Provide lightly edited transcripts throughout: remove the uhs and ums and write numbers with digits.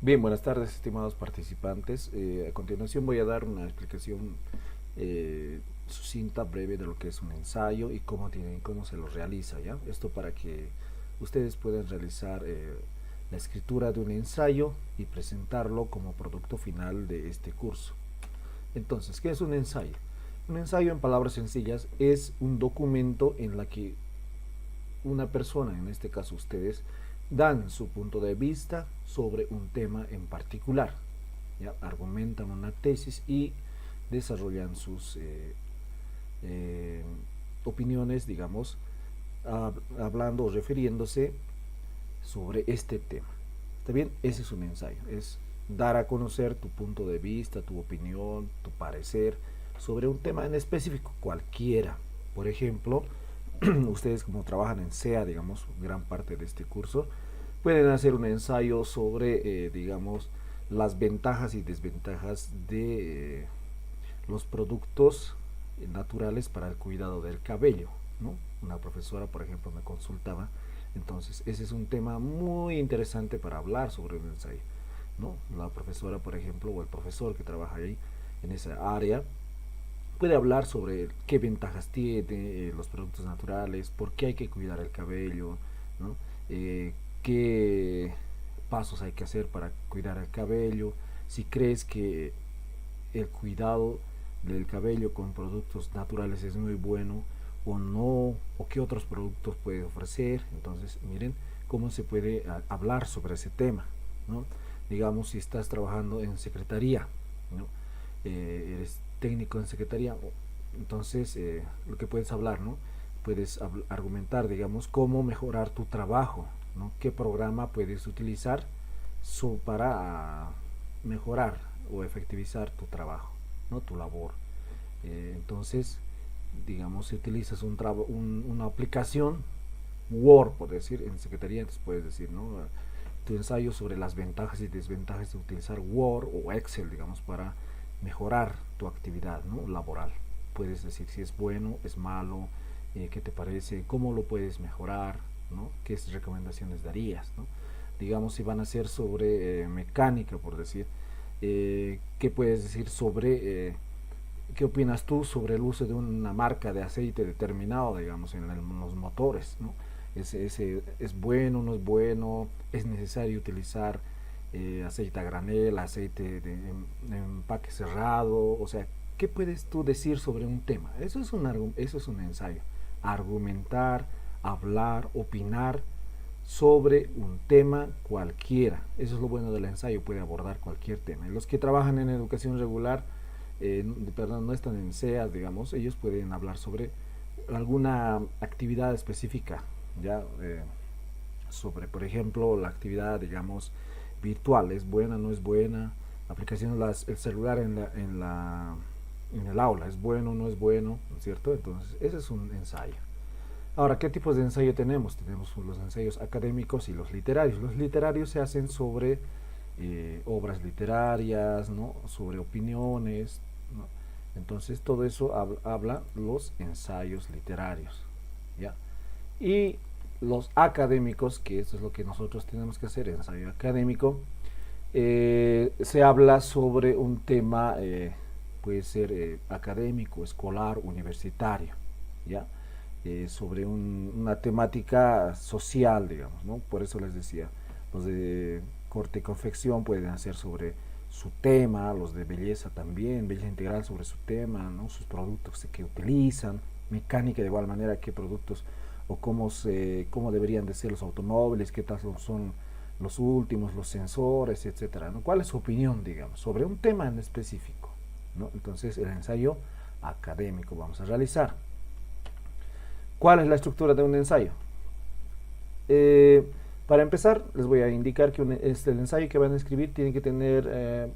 Bien, buenas tardes, estimados participantes. A continuación voy a dar una explicación sucinta, breve de lo que es un ensayo y cómo se lo realiza, ¿ya? Esto para que ustedes puedan realizar la escritura de un ensayo y presentarlo como producto final de este curso. Entonces, ¿qué es un ensayo? Un ensayo, en palabras sencillas, es un documento en la que una persona, en este caso ustedes, dan su punto de vista sobre un tema en particular, ¿ya? Argumentan una tesis y desarrollan sus eh, opiniones, digamos, hablando o refiriéndose sobre este tema. ¿Está bien? Ese es un ensayo, es dar a conocer tu punto de vista, tu opinión, tu parecer sobre un tema en específico, cualquiera. Por ejemplo, ustedes como trabajan en SEA, digamos, gran parte de este curso, pueden hacer un ensayo sobre, digamos, las ventajas y desventajas de los productos naturales para el cuidado del cabello, ¿no? Una profesora, por ejemplo, me consultaba, entonces ese es un tema muy interesante para hablar sobre un ensayo, ¿no? La profesora, por ejemplo, o el profesor que trabaja ahí en esa área, puede hablar sobre qué ventajas tiene los productos naturales, por qué hay que cuidar el cabello, ¿no? Qué pasos hay que hacer para cuidar el cabello, si crees que el cuidado del cabello con productos naturales es muy bueno o no, o qué otros productos puede ofrecer. Entonces, miren cómo se puede hablar sobre ese tema, ¿no? Digamos, si estás trabajando en secretaría, ¿no? Eres técnico en secretaría, entonces lo que puedes hablar, ¿no? Puedes argumentar, digamos, cómo mejorar tu trabajo, ¿no? ¿Qué programa puedes utilizar para mejorar o efectivizar tu trabajo, ¿no? Tu labor. Entonces, digamos, si utilizas una aplicación, Word, por decir, en secretaría, entonces puedes decir, ¿no? Tu ensayo sobre las ventajas y desventajas de utilizar Word o Excel, digamos, para mejorar tu actividad, ¿no? Laboral. Puedes decir si es bueno, es malo, qué te parece, cómo lo puedes mejorar, ¿no? ¿Qué recomendaciones darías, ¿no? Digamos, si van a ser sobre mecánica, por decir, ¿qué puedes decir sobre qué opinas tú sobre el uso de una marca de aceite determinado, digamos, en los motores, ¿no? ¿Es bueno, no es bueno? ¿Es necesario utilizar aceite a granel, aceite de empaque cerrado? O sea, ¿qué puedes tú decir sobre un tema? Eso es un ensayo. Argumentar, hablar, opinar sobre un tema cualquiera. Eso es lo bueno del ensayo, puede abordar cualquier tema. Y los que trabajan en educación regular, perdón, no están en SEAS, digamos, ellos pueden hablar sobre alguna actividad específica, ya sobre, por ejemplo, la actividad, digamos, virtual, es buena, no es buena, la aplicación, el celular en el aula, es bueno, no es bueno, ¿no es cierto? Entonces, ese es un ensayo. Ahora, ¿qué tipos de ensayo tenemos? Tenemos los ensayos académicos y los literarios. Los literarios se hacen sobre obras literarias, ¿no? Sobre opiniones, ¿no? Entonces, todo eso habla los ensayos literarios, ¿ya? Y los académicos, que esto es lo que nosotros tenemos que hacer, ensayo académico, se habla sobre un tema, puede ser académico, escolar, universitario, ¿ya? Sobre una temática social, digamos, ¿no? Por eso les decía, los de corte y confección pueden hacer sobre su tema, los de belleza también, belleza integral sobre su tema, ¿no? Sus productos que utilizan, mecánica de igual manera, qué productos o cómo deberían de ser los automóviles, qué tal son los últimos, los sensores, etcétera, ¿no? ¿Cuál es su opinión, digamos, sobre un tema en específico, ¿no? Entonces, el ensayo académico vamos a realizar. ¿Cuál es la estructura de un ensayo? Para empezar, les voy a indicar que el ensayo que van a escribir tiene que tener,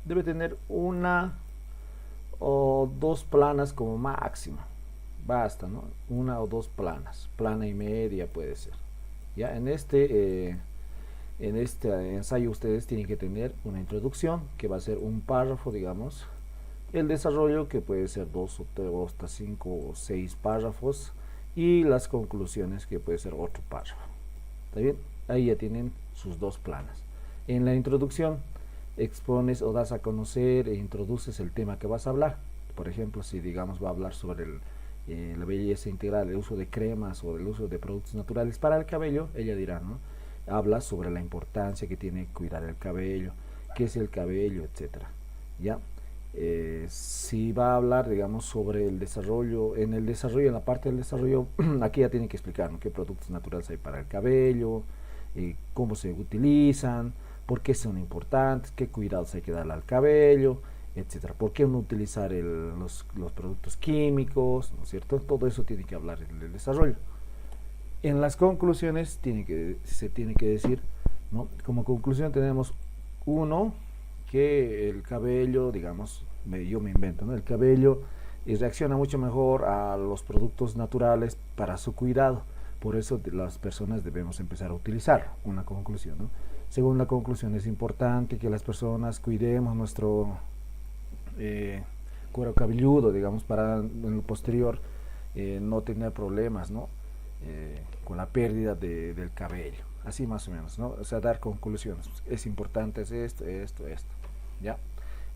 debe tener una o dos planas como máximo. Basta, ¿no? Una o dos planas, plana y media puede ser. Ya en este ensayo ustedes tienen que tener una introducción que va a ser un párrafo, digamos, el desarrollo que puede ser dos o tres, hasta cinco o seis párrafos y las conclusiones que puede ser otro párrafo. ¿Está bien? Ahí ya tienen sus dos planas. En la introducción expones o das a conocer e introduces el tema que vas a hablar. Por ejemplo, si digamos va a hablar sobre la belleza integral, el uso de cremas o el uso de productos naturales para el cabello, ella dirá, ¿no? Habla sobre la importancia que tiene cuidar el cabello, qué es el cabello, etcétera. ¿Ya? Si va a hablar, digamos, sobre el desarrollo, en la parte del desarrollo, aquí ya tiene que explicar, ¿no? Qué productos naturales hay para el cabello, cómo se utilizan, por qué son importantes, qué cuidados hay que darle al cabello, etcétera. ¿Por qué no utilizar los productos químicos? ¿No es cierto? Todo eso tiene que hablar en el desarrollo. En las conclusiones se tiene que decir, ¿no? Como conclusión tenemos uno, que el cabello, digamos, yo me invento, ¿no? El cabello reacciona mucho mejor a los productos naturales para su cuidado. Por eso las personas debemos empezar a utilizar una conclusión, ¿no? Según la conclusión, es importante que las personas cuidemos nuestro cuero cabelludo, digamos, para en lo posterior no tener problemas, ¿no? Con la pérdida del cabello. Así más o menos, ¿no? O sea, dar conclusiones. Es importante, es esto, ¿ya?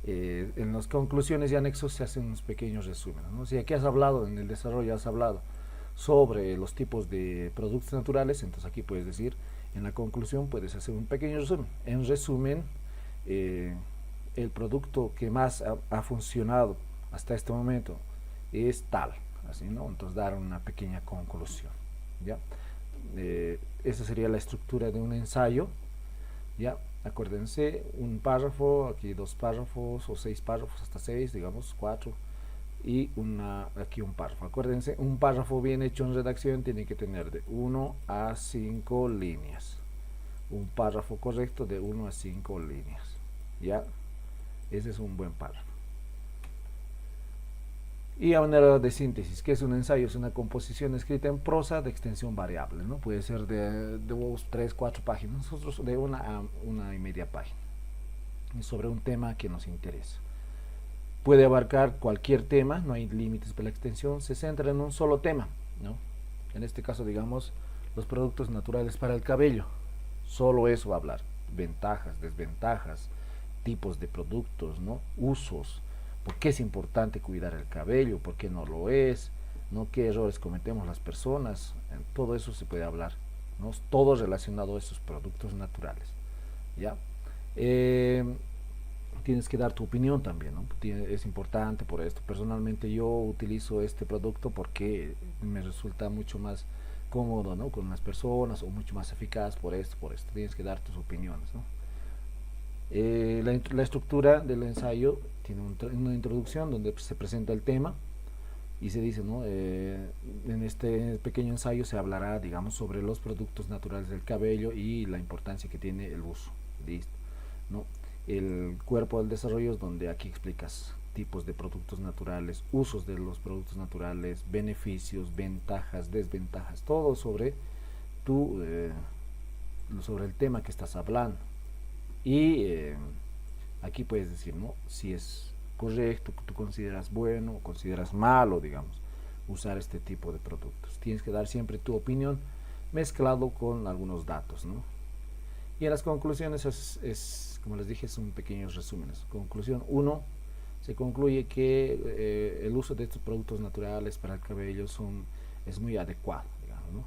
En las conclusiones y anexos se hacen unos pequeños resúmenes, ¿no? Si aquí has hablado, en el desarrollo has hablado sobre los tipos de productos naturales, entonces aquí puedes decir, en la conclusión puedes hacer un pequeño resumen. En resumen, el producto que más ha funcionado hasta este momento es tal, así, ¿no? Entonces dar una pequeña conclusión, ¿ya? Esa sería la estructura de un ensayo, ¿ya? Acuérdense, un párrafo, aquí 2 párrafos o 6 párrafos, hasta 6, digamos 4, y aquí un párrafo. Acuérdense, un párrafo bien hecho en redacción tiene que tener de 1 a 5 líneas. Un párrafo correcto de 1 a 5 líneas, ¿ya? Ese es un buen párrafo. Y a manera de síntesis, ¿qué es un ensayo? Es una composición escrita en prosa de extensión variable, ¿no? Puede ser de 2, 3, 4 páginas, nosotros de 1 a 1,5 página, sobre un tema que nos interesa. Puede abarcar cualquier tema, no hay límites para la extensión, se centra en un solo tema, ¿no? En este caso, digamos, los productos naturales para el cabello, solo eso va a hablar, ventajas, desventajas, tipos de productos, ¿no? Usos, por qué es importante cuidar el cabello, por qué no lo es, ¿no? Qué errores cometemos las personas, todo eso se puede hablar, ¿no? Todo relacionado a esos productos naturales, ¿ya? Tienes que dar tu opinión también, ¿no? Es importante por esto. Personalmente yo utilizo este producto porque me resulta mucho más cómodo, ¿no? Con las personas, o mucho más eficaz por esto, Tienes que dar tus opiniones, ¿no? La estructura del ensayo tiene una introducción donde se presenta el tema y se dice, ¿no? En este pequeño ensayo se hablará, digamos, sobre los productos naturales del cabello y la importancia que tiene el uso. Listo, ¿no? El cuerpo del desarrollo es donde aquí explicas tipos de productos naturales, usos de los productos naturales, beneficios, ventajas, desventajas, todo sobre sobre el tema que estás hablando. Y aquí puedes decir, ¿no? Si es correcto, tú consideras bueno o consideras malo, digamos, usar este tipo de productos. Tienes que dar siempre tu opinión mezclado con algunos datos, ¿no? Y en las conclusiones como les dije, son pequeños resúmenes. Conclusión 1, se concluye que el uso de estos productos naturales para el cabello es muy adecuado, digamos, ¿no?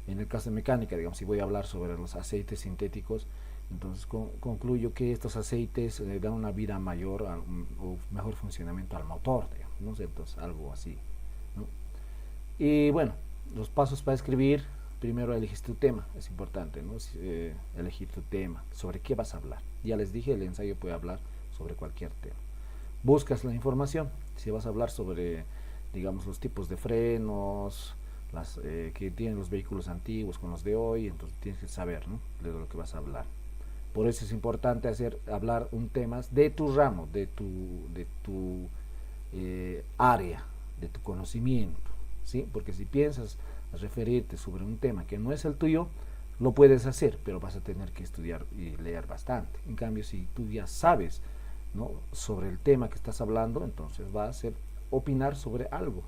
En el caso de mecánica, digamos, si voy a hablar sobre los aceites sintéticos, entonces concluyo que estos aceites dan una vida mayor o mejor funcionamiento al motor, digamos, ¿no? Entonces algo así, ¿no? Y bueno, los pasos para escribir: primero eliges tu tema, es importante, ¿no? Elegir tu tema, sobre qué vas a hablar. Ya les dije, el ensayo puede hablar sobre cualquier tema. Buscas la información, si vas a hablar sobre, digamos, los tipos de frenos, que tienen los vehículos antiguos con los de hoy, entonces tienes que saber, ¿no?, de lo que vas a hablar. Por eso es importante hablar un tema de tu ramo, de tu área, de tu conocimiento, ¿sí? Porque si piensas referirte sobre un tema que no es el tuyo, lo puedes hacer, pero vas a tener que estudiar y leer bastante. En cambio, si tú ya sabes, ¿no?, sobre el tema que estás hablando, entonces va a ser opinar sobre algo,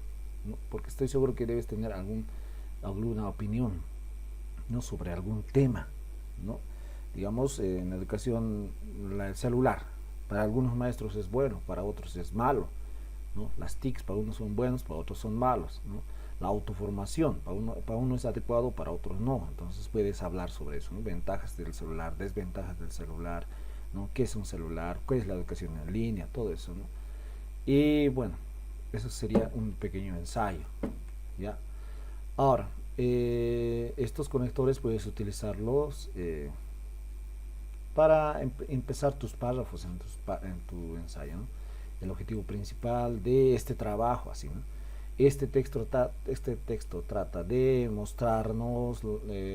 ¿no? Porque estoy seguro que debes tener alguna opinión, ¿no?, sobre algún tema, ¿no? Digamos, en educación, el celular, para algunos maestros es bueno, para otros es malo, ¿no? Las TICs para unos son buenos, para otros son malos, ¿no? La autoformación, para uno es adecuado, para otros no. Entonces puedes hablar sobre eso, ¿no? Ventajas del celular, desventajas del celular, ¿no? ¿Qué es un celular? ¿Qué es la educación en línea? Todo eso, ¿no? Y bueno, eso sería un pequeño ensayo, ¿ya? Ahora, estos conectores puedes utilizarlos para empezar tus párrafos en tu ensayo, ¿no? El objetivo principal de este trabajo, así, ¿no? Este texto trata de mostrarnos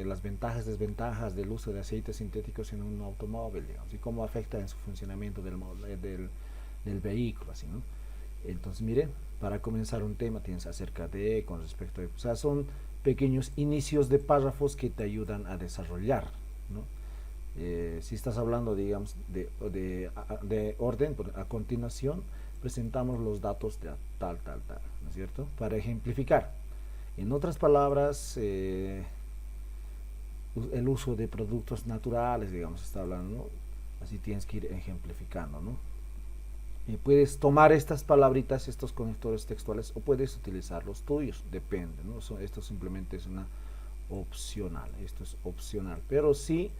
las ventajas y desventajas del uso de aceites sintéticos en un automóvil, digamos, y cómo afecta en su funcionamiento del vehículo, así, ¿no? Entonces, miren, para comenzar un tema tienes acerca de, con respecto a, o sea, son pequeños inicios de párrafos que te ayudan a desarrollar, ¿no? Si estás hablando, digamos, de orden, a continuación presentamos los datos de tal, tal, tal, ¿no es cierto? Para ejemplificar. En otras palabras, el uso de productos naturales, digamos, está hablando, ¿no? Así tienes que ir ejemplificando, ¿no? Puedes tomar estas palabritas, estos conectores textuales, o puedes utilizar los tuyos, depende, ¿no? Esto simplemente es una opcional, esto es opcional, pero sí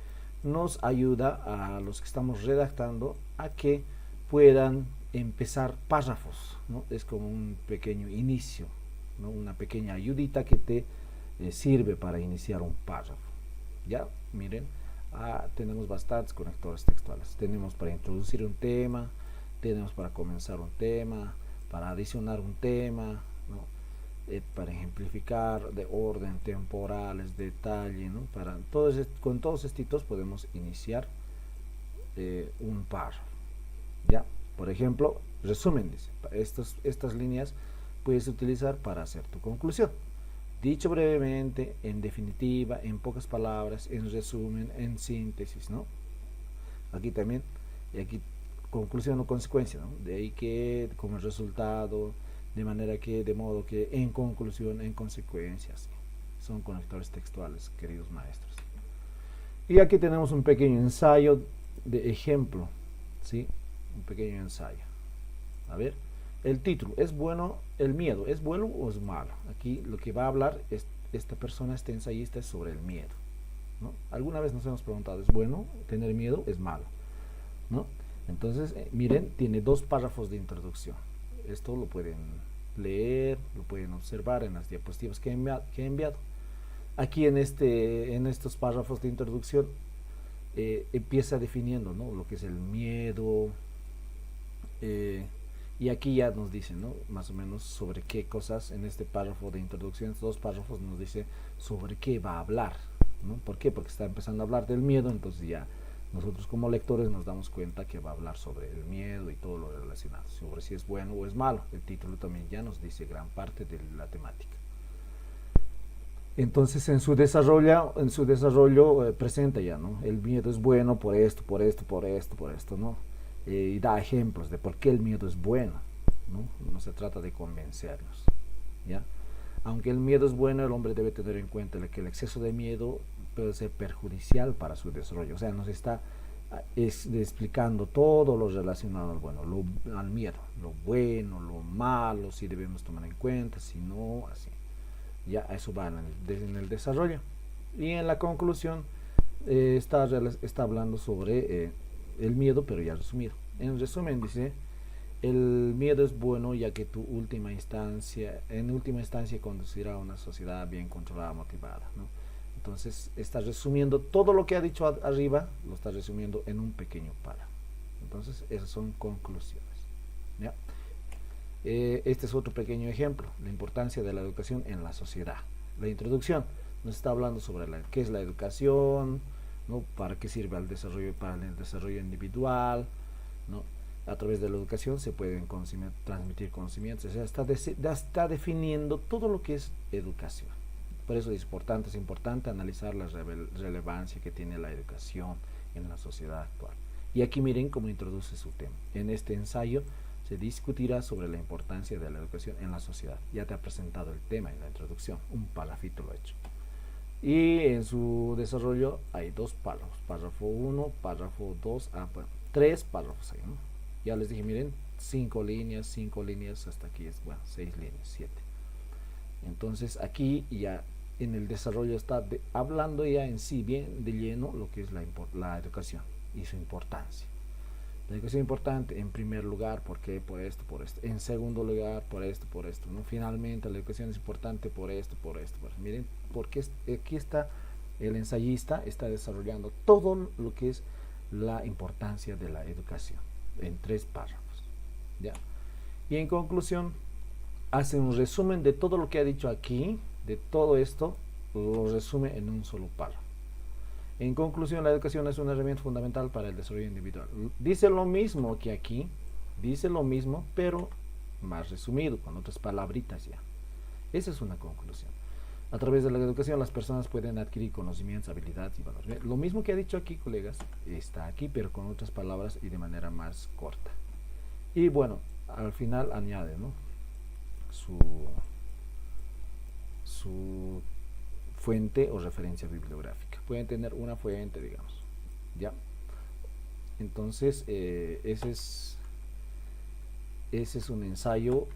nos ayuda a los que estamos redactando a que puedan empezar párrafos, ¿no? Es como un pequeño inicio, ¿no? Una pequeña ayudita que te sirve para iniciar un párrafo. Ya, miren, tenemos bastantes conectores textuales. Tenemos para introducir un tema, tenemos para comenzar un tema, para adicionar un tema, ¿no? Para ejemplificar, de orden, temporales, detalle, ¿no? Con todos estos podemos iniciar un párrafo, ¿ya? Por ejemplo, resumen, dice, estas líneas puedes utilizar para hacer tu conclusión. Dicho brevemente, en definitiva, en pocas palabras, en resumen, en síntesis, ¿no? Aquí también, y aquí conclusión o consecuencia, ¿no? De ahí que como resultado, de modo que, en conclusión, en consecuencias, son conectores textuales, queridos maestros. Y aquí tenemos un pequeño ensayo de ejemplo, ¿sí? Un pequeño ensayo. A ver, el título, ¿es bueno el miedo? ¿Es bueno o es malo? Aquí lo que va a hablar esta persona, este ensayista, es sobre el miedo, ¿no? Alguna vez nos hemos preguntado, ¿es bueno tener miedo? ¿Es malo? ¿No? Entonces, miren, tiene 2 párrafos de introducción. Esto lo pueden leer, lo pueden observar en las diapositivas que he enviado. Aquí en estos párrafos de introducción empieza definiendo, ¿no? Lo que es el miedo, y aquí ya nos dice, ¿no? Más o menos sobre qué cosas en este párrafo de introducción, estos 2 párrafos nos dice sobre qué va a hablar, ¿no? ¿Por qué? Porque está empezando a hablar del miedo, entonces ya nosotros como lectores nos damos cuenta que va a hablar sobre el miedo y todo lo relacionado, sobre si es bueno o es malo. El título también ya nos dice gran parte de la temática. Entonces en su desarrollo presenta ya, ¿no? El miedo es bueno por esto, por esto, por esto, por esto, ¿no? Y da ejemplos de por qué el miedo es bueno, ¿no? No se trata de convencernos, ¿ya? Aunque el miedo es bueno, el hombre debe tener en cuenta que el exceso de miedo puede ser perjudicial para su desarrollo. O sea, nos está explicando todo lo relacionado al miedo, lo bueno, lo malo, si debemos tomar en cuenta, si no, así. Ya eso va en el desarrollo. Y en la conclusión está hablando sobre el miedo, pero ya resumido. En resumen dice, el miedo es bueno ya que en última instancia conducirá a una sociedad bien controlada, motivada, ¿no? Entonces está resumiendo todo lo que ha dicho arriba, lo está resumiendo en un pequeño párrafo. Entonces esas son conclusiones, ¿ya? Este es otro pequeño ejemplo, la importancia de la educación en la sociedad. La introducción nos está hablando sobre qué es la educación, ¿no? Para qué sirve para el desarrollo individual, ¿no? A través de la educación se pueden transmitir conocimientos, o sea, está definiendo todo lo que es educación. Por eso es importante analizar la relevancia que tiene la educación en la sociedad actual. Y aquí miren cómo introduce su tema. En este ensayo se discutirá sobre la importancia de la educación en la sociedad. Ya te ha presentado el tema en la introducción, un palafito lo he hecho. Y en su desarrollo hay dos párrafos, párrafo 1, párrafo 2, bueno, 3 párrafos ahí, ¿no? Ya les dije, miren, 5 líneas, hasta aquí es, bueno, 6 líneas, 7. Entonces aquí ya en el desarrollo está hablando ya en sí bien de lleno lo que es la educación y su importancia. La educación es importante en primer lugar, ¿por qué? Por esto, por esto. En segundo lugar, por esto, por esto, ¿no? Finalmente, la educación es importante por esto, por esto, por esto. Miren, porque aquí está el ensayista, está desarrollando todo lo que es la importancia de la educación en 3 párrafos, ¿ya? Y en conclusión, hace un resumen de todo lo que ha dicho aquí, de todo esto, lo resume en un solo párrafo. En conclusión, la educación es una herramienta fundamental para el desarrollo individual. Dice lo mismo que aquí, dice lo mismo, pero más resumido, con otras palabritas ya. Esa es una conclusión. A través de la educación las personas pueden adquirir conocimientos, habilidades y valores. Lo mismo que ha dicho aquí, colegas, está aquí, pero con otras palabras y de manera más corta. Y bueno, al final añade, ¿no?, su fuente o referencia bibliográfica. Pueden tener una fuente, digamos, ¿ya? Entonces, ese es un ensayo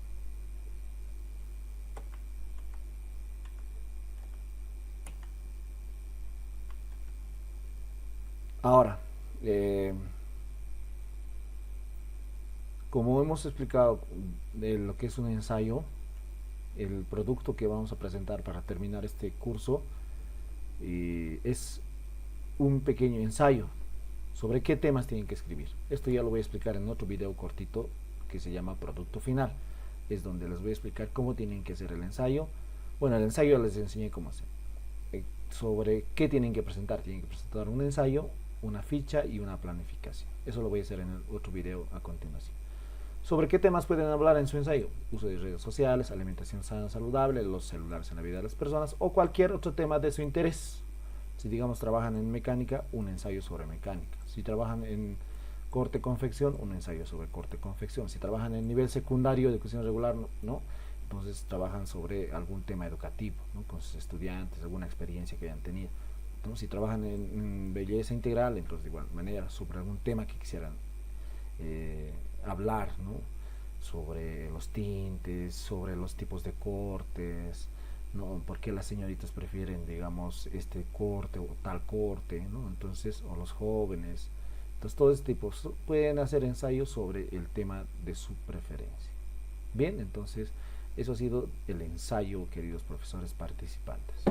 ahora. Como hemos explicado de lo que es un ensayo, el producto que vamos a presentar para terminar este curso es un pequeño ensayo sobre qué temas tienen que escribir. Esto ya lo voy a explicar en otro video cortito que se llama producto final. Es donde les voy a explicar cómo tienen que hacer el ensayo. Bueno, el ensayo les enseñé cómo hacer. Sobre qué tienen que presentar. Tienen que presentar un ensayo, una ficha y una planificación. Eso lo voy a hacer en el otro video a continuación. ¿Sobre qué temas pueden hablar en su ensayo? Uso de redes sociales, alimentación sana, saludable, los celulares en la vida de las personas o cualquier otro tema de su interés. Si digamos trabajan en mecánica, un ensayo sobre mecánica. Si trabajan en corte-confección, un ensayo sobre corte-confección. Si trabajan en nivel secundario de educación regular, ¿no?, entonces trabajan sobre algún tema educativo, ¿no?, con sus estudiantes, alguna experiencia que hayan tenido. Entonces, si trabajan en belleza integral, entonces de igual manera sobre algún tema que quisieran hablar, ¿no?, sobre los tintes, sobre los tipos de cortes, ¿no?, por qué las señoritas prefieren, digamos, este corte o tal corte, ¿no?, entonces, o los jóvenes. Entonces, todos estos tipos pueden hacer ensayos sobre el tema de su preferencia. Bien, entonces, eso ha sido el ensayo, queridos profesores participantes.